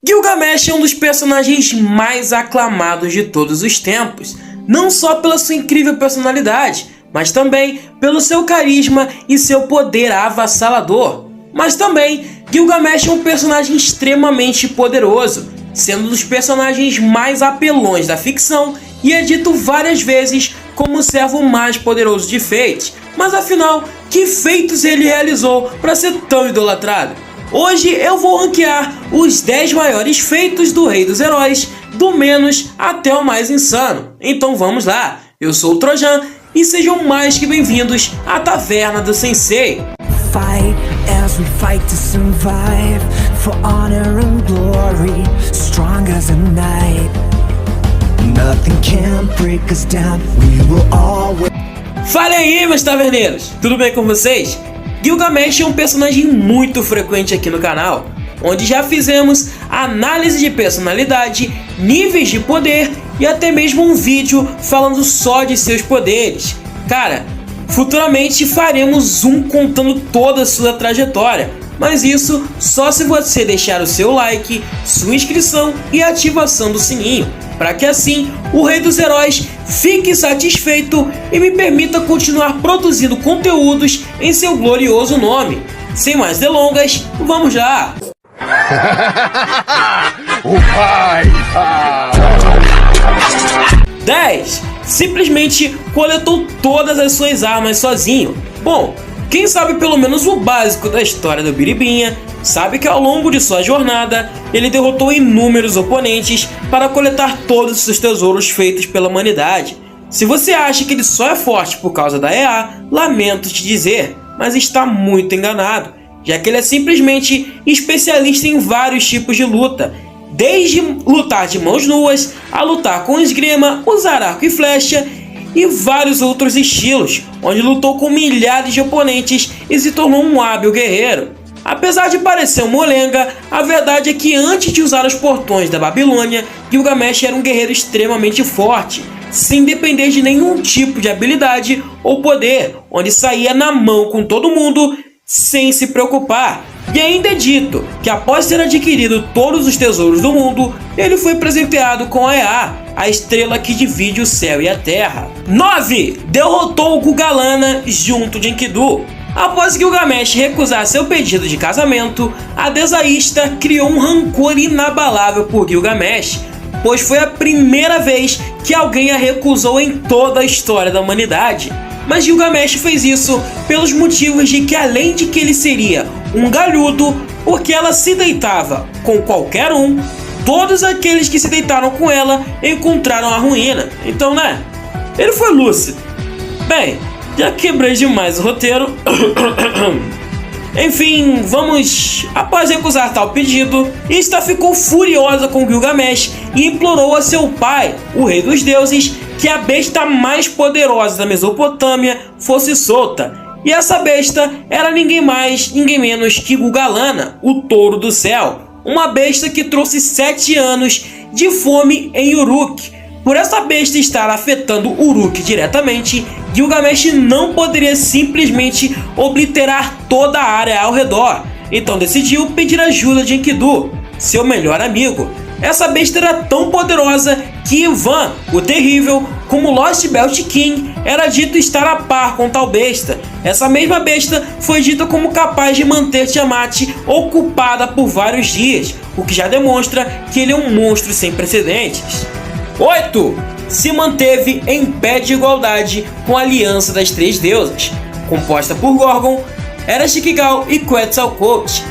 Gilgamesh é um dos personagens mais aclamados de todos os tempos, não só pela sua incrível personalidade, mas também pelo seu carisma e seu poder avassalador. Mas também, Gilgamesh é um personagem extremamente poderoso, sendo um dos personagens mais apelões da ficção e é dito várias vezes como o servo mais poderoso de feitos. Mas afinal, que feitos ele realizou para ser tão idolatrado? Hoje eu vou ranquear os 10 maiores feitos do Rei dos Heróis, do menos até o mais insano. Então vamos lá, eu sou o Trojan e sejam mais que bem-vindos à Taverna do Sensei. Fight as we fight to survive, for honor and glory, strong as the night. Nothing can break us down, we will always... Fala aí, meus taverneiros, tudo bem com vocês? Gilgamesh é um personagem muito frequente aqui no canal, onde já fizemos análise de personalidade, níveis de poder e até mesmo um vídeo falando só de seus poderes. Cara, futuramente faremos um contando toda a sua trajetória, mas isso só se você deixar o seu like, sua inscrição e ativação do sininho, para que assim o Rei dos Heróis fique satisfeito e me permita continuar produzindo conteúdos em seu glorioso nome. Sem mais delongas, vamos lá! O pai! 10. Simplesmente coletou todas as suas armas sozinho. Bom, quem sabe pelo menos o básico da história do Biribinha, sabe que ao longo de sua jornada, ele derrotou inúmeros oponentes para coletar todos os seus tesouros feitos pela humanidade. Se você acha que ele só é forte por causa da EA, lamento te dizer, mas está muito enganado, já que ele é simplesmente especialista em vários tipos de luta, desde lutar de mãos nuas, a lutar com esgrima, usar arco e flecha e vários outros estilos, onde lutou com milhares de oponentes e se tornou um hábil guerreiro. Apesar de parecer um molenga, a verdade é que antes de usar os portões da Babilônia, Gilgamesh era um guerreiro extremamente forte, sem depender de nenhum tipo de habilidade ou poder, onde saía na mão com todo mundo sem se preocupar. E ainda é dito que após ter adquirido todos os tesouros do mundo, ele foi presenteado com a Ea, a estrela que divide o céu e a terra. 9. Derrotou Gugalana junto de Enkidu. Após Gilgamesh recusar seu pedido de casamento, a desaísta criou um rancor inabalável por Gilgamesh, pois foi a primeira vez que alguém a recusou em toda a história da humanidade. Mas Gilgamesh fez isso pelos motivos de que, além de que ele seria um galhudo, porque ela se deitava com qualquer um, todos aqueles que se deitaram com ela encontraram a ruína. Então, né? Ele foi lúcido. Bem, já quebrei demais o roteiro. Enfim, vamos... Após recusar tal pedido, Ista ficou furiosa com Gilgamesh e implorou a seu pai, o Rei dos Deuses, que a besta mais poderosa da Mesopotâmia fosse solta. E essa besta era ninguém mais, ninguém menos que Gugalana, o touro do céu. Uma besta que trouxe 7 anos de fome em Uruk. Por essa besta estar afetando Uruk diretamente, Gilgamesh não poderia simplesmente obliterar toda a área ao redor. Então decidiu pedir ajuda de Enkidu, seu melhor amigo. Essa besta era tão poderosa que Ivan, o terrível, como Lost Belt King, era dito estar a par com tal besta. Essa mesma besta foi dita como capaz de manter Tiamat ocupada por vários dias, o que já demonstra que ele é um monstro sem precedentes. 8. Se manteve em pé de igualdade com a Aliança das Três Deusas, composta por Gorgon, Ereshkigal e Quetzalcoatl.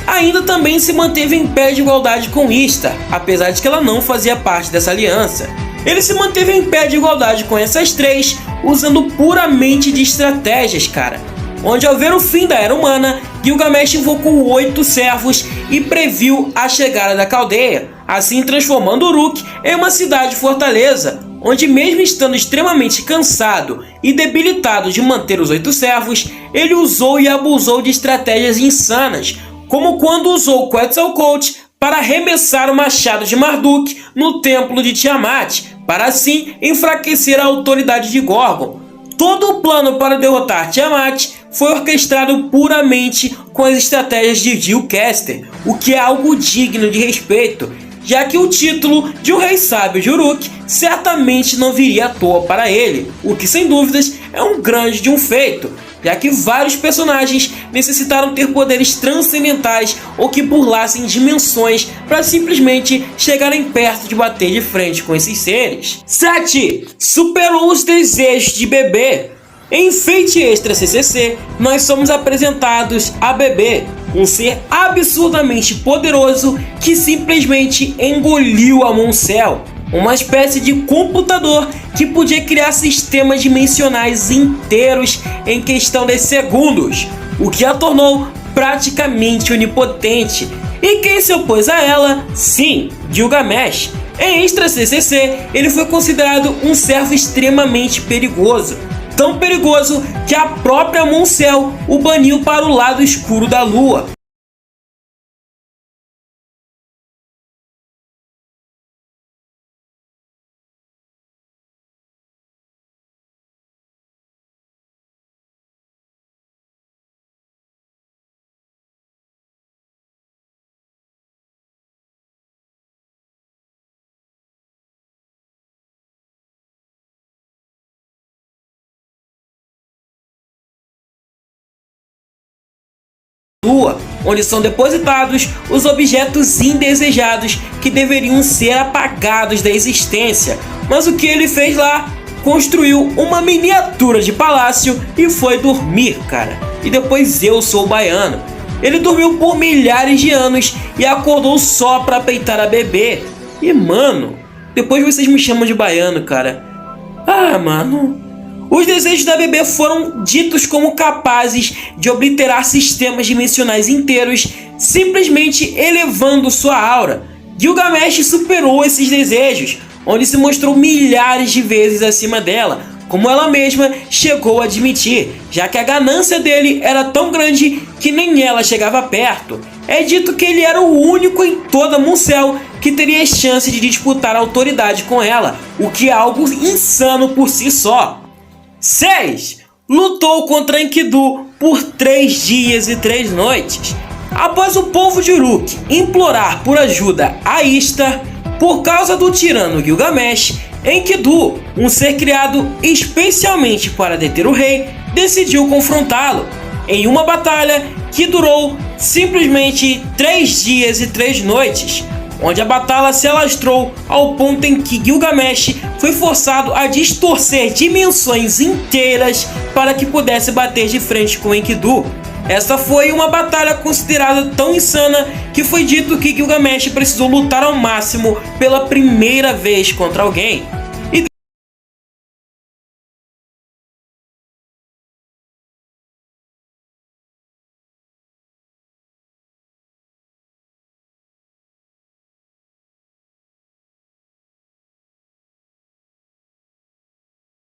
Ainda também se manteve em pé de igualdade com Ista, apesar de que ela não fazia parte dessa aliança. Ele se manteve em pé de igualdade com essas três, usando puramente de estratégias, cara. Onde, ao ver o fim da Era Humana, Gilgamesh invocou 8 servos e previu a chegada da Caldeia, assim transformando Uruk em uma cidade-fortaleza, onde, mesmo estando extremamente cansado e debilitado de manter os 8 servos, ele usou e abusou de estratégias insanas, como quando usou Quetzalcoatl para arremessar o machado de Marduk no templo de Tiamat, para assim enfraquecer a autoridade de Gorgon. Todo o plano para derrotar Tiamat foi orquestrado puramente com as estratégias de Gil Caster, o que é algo digno de respeito, já que o título de O Rei Sábio de Uruk certamente não viria à toa para ele, o que sem dúvidas é um grande de um feito, já que vários personagens necessitaram ter poderes transcendentais ou que burlassem dimensões para simplesmente chegarem perto de bater de frente com esses seres. 7. Superou os desejos de Bebê. Em Fate Extra CCC, nós somos apresentados a Bebê, um ser absurdamente poderoso que simplesmente engoliu a Moncel, uma espécie de computador que podia criar sistemas dimensionais inteiros em questão de segundos, o que a tornou praticamente onipotente. E quem se opôs a ela? Sim, Gilgamesh. Em Extra CCC, ele foi considerado um servo extremamente perigoso, tão perigoso que a própria Moncel o baniu para o lado escuro da lua. Onde são depositados os objetos indesejados que deveriam ser apagados da existência. Mas o que ele fez lá? Construiu uma miniatura de palácio e foi dormir, cara. E depois eu sou o baiano. Ele dormiu por milhares de anos e acordou só pra peitar a Bebê. E mano, depois vocês me chamam de baiano, cara. Ah, mano. Os desejos da Bebê foram ditos como capazes de obliterar sistemas dimensionais inteiros, simplesmente elevando sua aura. Gilgamesh superou esses desejos, onde se mostrou milhares de vezes acima dela, como ela mesma chegou a admitir, já que a ganância dele era tão grande que nem ela chegava perto. É dito que ele era o único em toda Moncel que teria chance de disputar a autoridade com ela, o que é algo insano por si só. 6. Lutou contra Enkidu por 3 dias e 3 noites. Após o povo de Uruk implorar por ajuda a Ishtar, por causa do tirano Gilgamesh, Enkidu, um ser criado especialmente para deter o rei, decidiu confrontá-lo em uma batalha que durou simplesmente 3 dias e 3 noites, onde a batalha se alastrou ao ponto em que Gilgamesh foi forçado a distorcer dimensões inteiras para que pudesse bater de frente com Enkidu. Essa foi uma batalha considerada tão insana que foi dito que Gilgamesh precisou lutar ao máximo pela primeira vez contra alguém.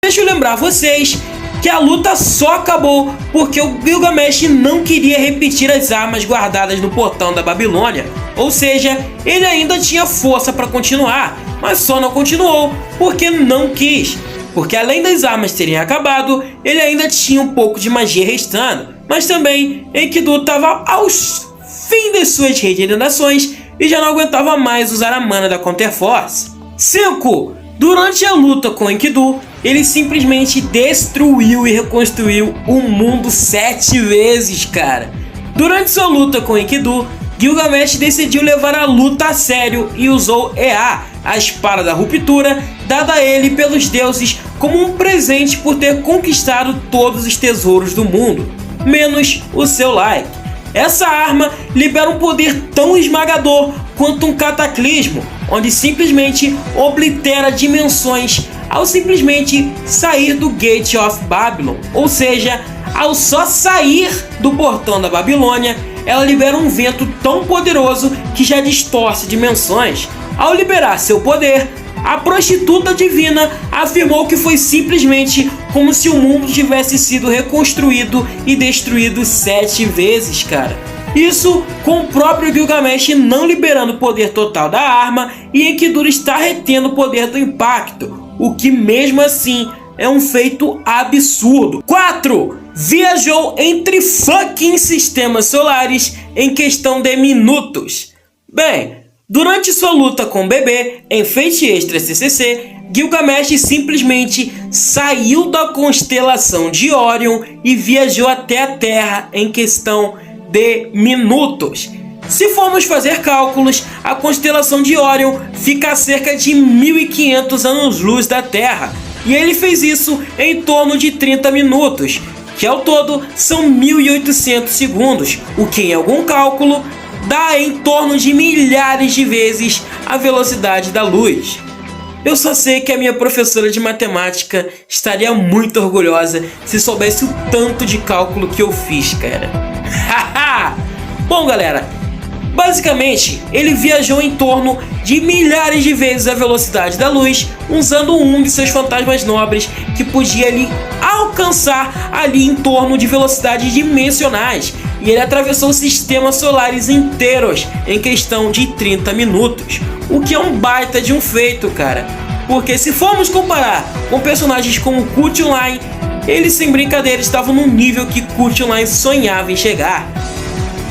Deixa eu lembrar vocês que a luta só acabou porque o Gilgamesh não queria repetir as armas guardadas no portão da Babilônia. Ou seja, ele ainda tinha força para continuar, mas só não continuou porque não quis. Porque além das armas terem acabado, ele ainda tinha um pouco de magia restando. Mas também Enkidu estava aos fins de suas regenerações e já não aguentava mais usar a mana da Counterforce. 5. Durante a luta com Enkidu, ele simplesmente destruiu e reconstruiu o mundo 7 vezes, cara. Durante sua luta com Enkidu, Gilgamesh decidiu levar a luta a sério e usou Ea, a espada da ruptura, dada a ele pelos deuses como um presente por ter conquistado todos os tesouros do mundo, menos o seu like. Essa arma libera um poder tão esmagador quanto um cataclismo, onde simplesmente oblitera dimensões ao simplesmente sair do Gate of Babylon, ou seja, ao só sair do portão da Babilônia, ela libera um vento tão poderoso que já distorce dimensões. Ao liberar seu poder, a prostituta divina afirmou que foi simplesmente como se o mundo tivesse sido reconstruído e destruído 7 vezes, cara. Isso com o próprio Gilgamesh não liberando o poder total da arma e Enkidu está retendo o poder do impacto, o que mesmo assim é um feito absurdo. 4. viajou entre fucking sistemas solares em questão de minutos. Bem, durante sua luta com o bebê em Fate Extra CCC, Gilgamesh simplesmente saiu da constelação de Orion e viajou até a Terra em questão de minutos. Se formos fazer cálculos, a constelação de Orion fica a cerca de 1500 anos-luz da Terra, e ele fez isso em torno de 30 minutos, que ao todo são 1800 segundos, o que em algum cálculo dá em torno de milhares de vezes a velocidade da luz. Eu só sei que a minha professora de matemática estaria muito orgulhosa se soubesse o tanto de cálculo que eu fiz, cara. Bom, galera, basicamente ele viajou em torno de milhares de vezes a velocidade da luz, usando um de seus fantasmas nobres que podia ali alcançar ali em torno de velocidades dimensionais, e ele atravessou sistemas solares inteiros em questão de 30 minutos, o que é um baita de um feito, cara, porque se formos comparar com personagens como Cult Online, eles sem brincadeira estavam no nível que Cult Online sonhava em chegar.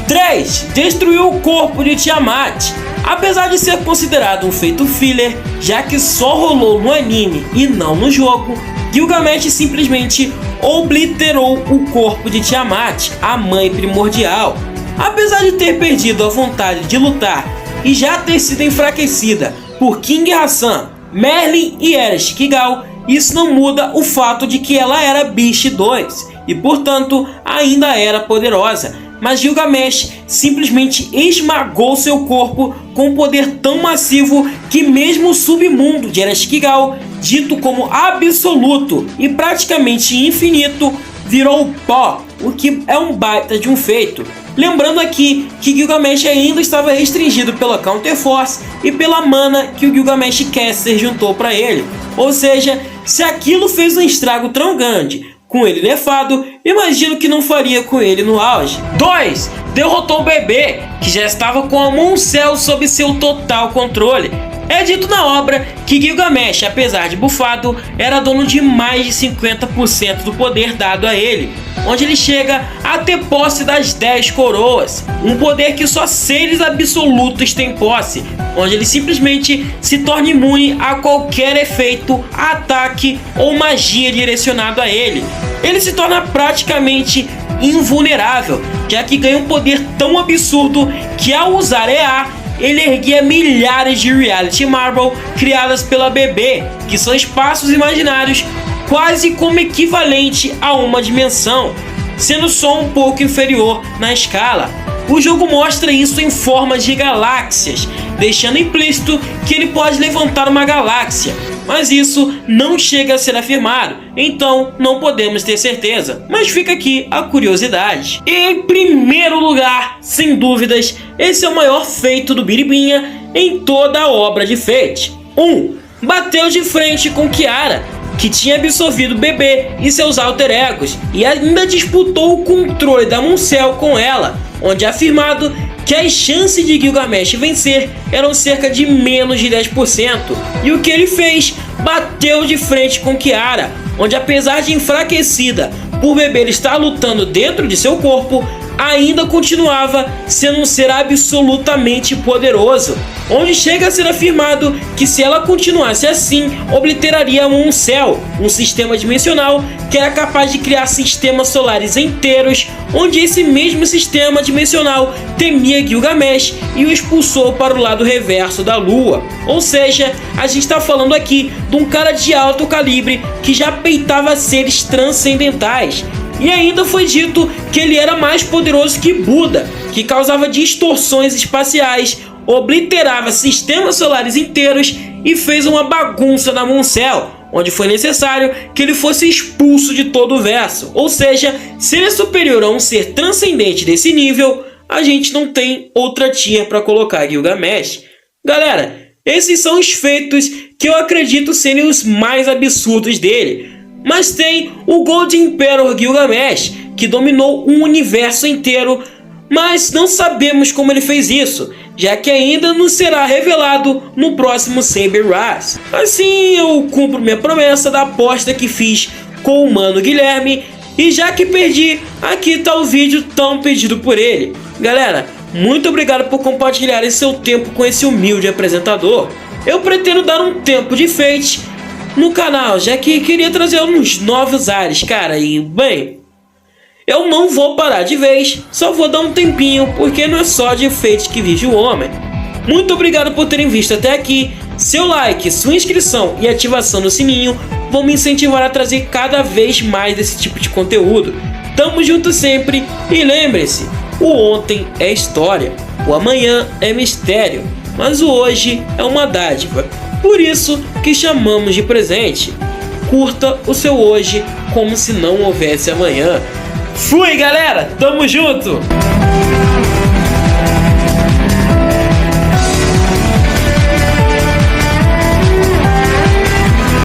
3. Destruiu o corpo de Tiamat. Apesar de ser considerado um feito filler, já que só rolou no anime e não no jogo, Gilgamesh simplesmente obliterou o corpo de Tiamat, a mãe primordial. Apesar de ter perdido a vontade de lutar e já ter sido enfraquecida por King Hassan, Merlin e Ereshkigal, Kigal, isso não muda o fato de que ela era Beast 2 e, portanto, ainda era poderosa. Mas Gilgamesh simplesmente esmagou seu corpo com um poder tão massivo que mesmo o submundo de Ereshkigal, dito como absoluto e praticamente infinito, virou pó, o que é um baita de um feito. Lembrando aqui que Gilgamesh ainda estava restringido pela Counter Force e pela mana que o Gilgamesh Caster juntou para ele. Ou seja, se aquilo fez um estrago tão grande com ele nerfado, imagino que não faria com ele no auge. 2. Derrotou o bebê, que já estava com a Muncel sob seu total controle. É dito na obra que Gilgamesh, apesar de bufado, era dono de mais de 50% do poder dado a ele, onde ele chega a ter posse das 10 coroas, um poder que só seres absolutos têm posse, onde ele simplesmente se torna imune a qualquer efeito, ataque ou magia direcionado a ele. Ele se torna praticamente invulnerável, já que ganha um poder tão absurdo que ao usar EA, ele erguia milhares de Reality Marble criadas pela BB, que são espaços imaginários quase como equivalente a uma dimensão, sendo só um pouco inferior na escala. O jogo mostra isso em formas de galáxias, deixando implícito que ele pode levantar uma galáxia, mas isso não chega a ser afirmado, então não podemos ter certeza, mas fica aqui a curiosidade. E em primeiro lugar, sem dúvidas, esse é o maior feito do Biribinha em toda a obra de Fate. 1. Bateu de frente com Kiara, que tinha absorvido o bebê e seus alter egos, e ainda disputou o controle da Muncel com ela, onde é afirmado que as chances de Gilgamesh vencer eram cerca de menos de 10%, e o que ele fez? Bateu de frente com Kiara, onde apesar de enfraquecida por bebê estar lutando dentro de seu corpo, ainda continuava sendo um ser absolutamente poderoso, onde chega a ser afirmado que se ela continuasse assim, obliteraria a Muncel, um sistema dimensional que era capaz de criar sistemas solares inteiros, onde esse mesmo sistema dimensional temia Gilgamesh e o expulsou para o lado reverso da Lua. Ou seja, a gente está falando aqui de um cara de alto calibre que já peitava seres transcendentais. E ainda foi dito que ele era mais poderoso que Buda, que causava distorções espaciais, obliterava sistemas solares inteiros e fez uma bagunça na Muncel, onde foi necessário que ele fosse expulso de todo o verso. Ou seja, se ele é superior a um ser transcendente desse nível, a gente não tem outra tier para colocar Gilgamesh. Galera, esses são os feitos que eu acredito serem os mais absurdos dele. Mas tem o Gold Emperor Gilgamesh, que dominou um universo inteiro, mas não sabemos como ele fez isso, já que ainda não será revelado no próximo Saber Wars. Assim eu cumpro minha promessa da aposta que fiz com o Mano Guilherme, E já que perdi, aqui tá o vídeo tão pedido por ele. Galera, muito obrigado por compartilhar seu tempo com esse humilde apresentador. Eu pretendo dar um tempo de fade no canal, já que queria trazer uns novos ares, cara. E, bem, eu não vou parar de vez, só vou dar um tempinho, porque não é só de fade que vive o homem. Muito obrigado por terem visto até aqui. Seu like, sua inscrição e ativação do sininho vão me incentivar a trazer cada vez mais desse tipo de conteúdo. Tamo junto sempre e lembre-se, o ontem é história, o amanhã é mistério, mas o hoje é uma dádiva. Por isso que chamamos de presente. Curta o seu hoje como se não houvesse amanhã. Fui, galera! Tamo junto!